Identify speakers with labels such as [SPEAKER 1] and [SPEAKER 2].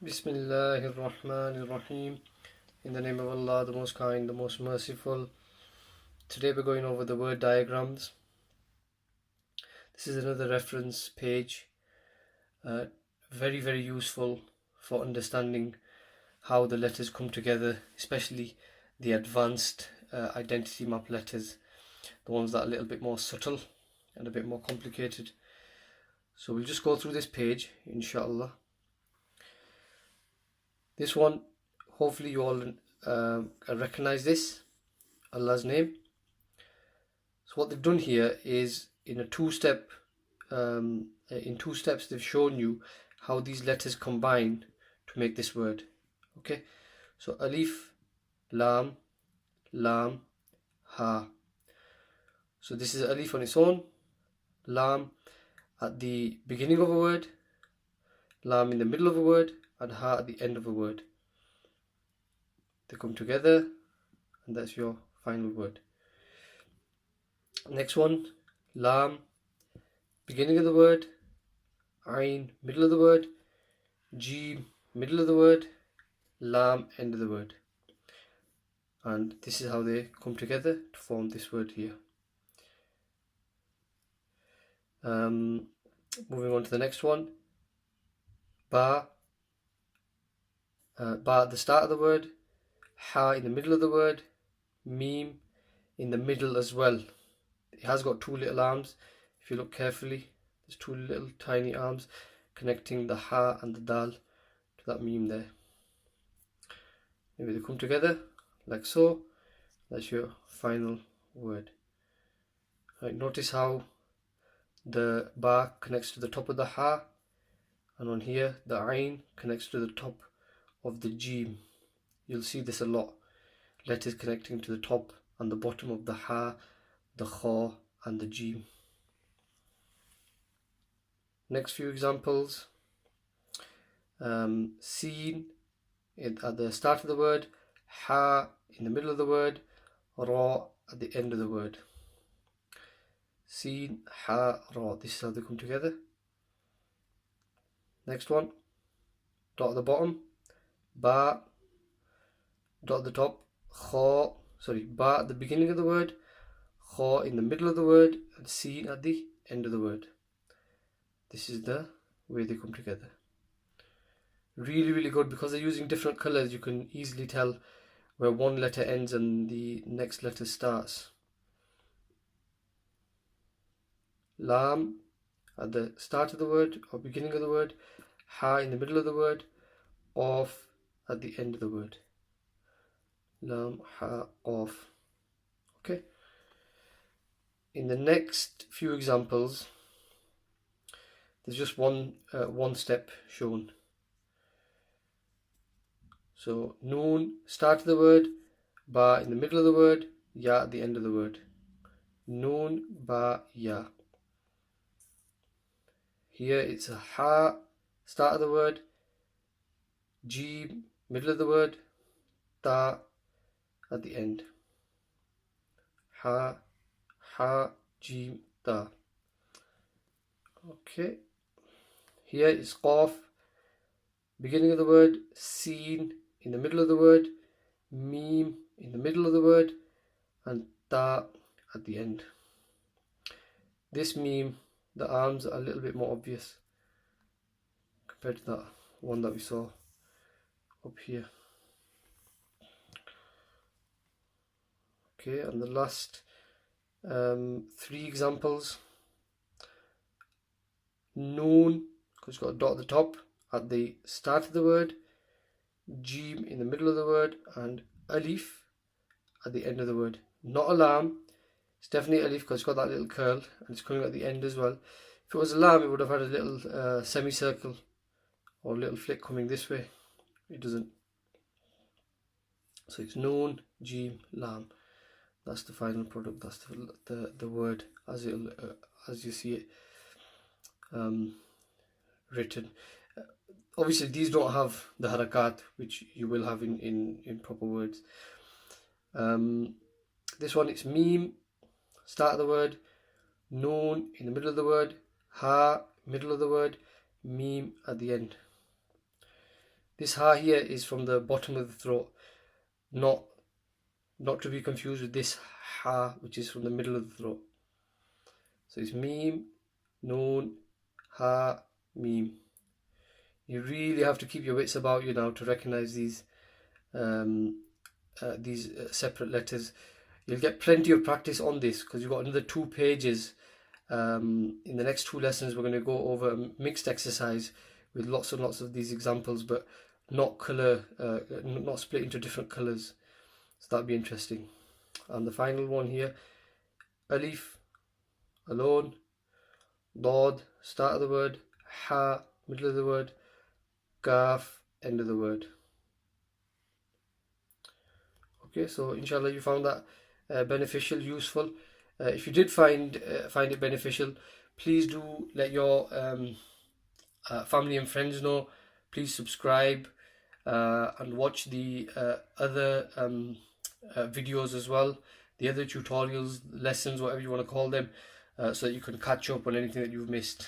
[SPEAKER 1] Bismillahir Rahmanir Rahim. In the name of Allah, the most kind, the most merciful. Today we're going over the word diagrams. This is another reference page. Very, very useful for understanding how the letters come together, especially the advanced identity map letters, the ones that are a little bit more subtle and a bit more complicated. So we'll just go through this page, inshallah. This one, hopefully you all recognize this, Allah's name. So what they've done here is in two steps they've shown you how these letters combine to make this word. Okay, so alif, lam, lam, ha. So this is alif on its own, lam at the beginning of a word, lam in the middle of a word, and ha at the end of a word. They come together and that's your final word. Next one, lam, beginning of the word, ayn, middle of the word, jim, middle of the word, lam, end of the word. And this is how they come together to form this word here. Moving on to the next one, ba, ba at the start of the word, ha in the middle of the word, mim in the middle as well. It has got two little arms. If you look carefully, there's two little tiny arms connecting the ha and the dal to that mim there. Maybe they come together like so. That's your final word. Right, notice how the ba connects to the top of the ha, and on here the ayn connects to the top of the jim. You'll see this a lot. Letters connecting to the top and the bottom of the ha, the kha and the jim. Next few examples. Seen at the start of the word, ha in the middle of the word, ra at the end of the word. Seen, ha, ra. This is how they come together. Next one, dot at the bottom, ba, dot at the top, kha, ba at the beginning of the word, kha in the middle of the word, and seen at the end of the word. This is the way they come together. Really, really good, because they're using different colors. You can easily tell where one letter ends and the next letter starts. Lam at the start of the word or beginning of the word, ha in the middle of the word, off at the end of the word. Lam, ha, off. Okay. In the next few examples, there's just one step shown. So noon, start of the word, ba in the middle of the word, ya at the end of the word. Noon, ba, ya. Here it's a ha, start of the word, jim, middle of the word, ta at the end. Ha, ha, jim, ta. Okay. Here is qaf, beginning of the word, seen in the middle of the word, mim in the middle of the word, and ta at the end. This mim, the arms are a little bit more obvious compared to that one that we saw up here. Okay, and the last three examples. Noon, because it's got a dot at the top at the start of the word, jim in the middle of the word, and alif at the end of the word. Not a lam, it's definitely alif because it's got that little curl and it's coming at the end as well. If it was a lam, it would have had a little semicircle or a little flick coming this way. It doesn't. So it's noon, jim, lam. That's the final product. That's the word as you see it written. Obviously these don't have the harakat which you will have in proper words. This one, it's mim, start of the word, noon in the middle of the word, ha middle of the word, mim at the end. This ha here is from the bottom of the throat, not to be confused with this ha, which is from the middle of the throat. So it's Mim, Noon, Ha, Mim. You really have to keep your wits about you now to recognize these separate letters. You'll get plenty of practice on this because you've got another 2 pages. In the next 2 lessons, we're going to go over a mixed exercise with lots and lots of these examples, but not not split into different colors. So that'll be interesting. And the final one here, Alif, alone, Dod, start of the word, Ha, middle of the word, Kaf, end of the word. Okay, so inshallah you found that beneficial, useful. If you did find it beneficial, please do let your family and friends know. Please subscribe and watch the other videos as well, the other tutorials, lessons, whatever you want to call them, so that you can catch up on anything that you've missed.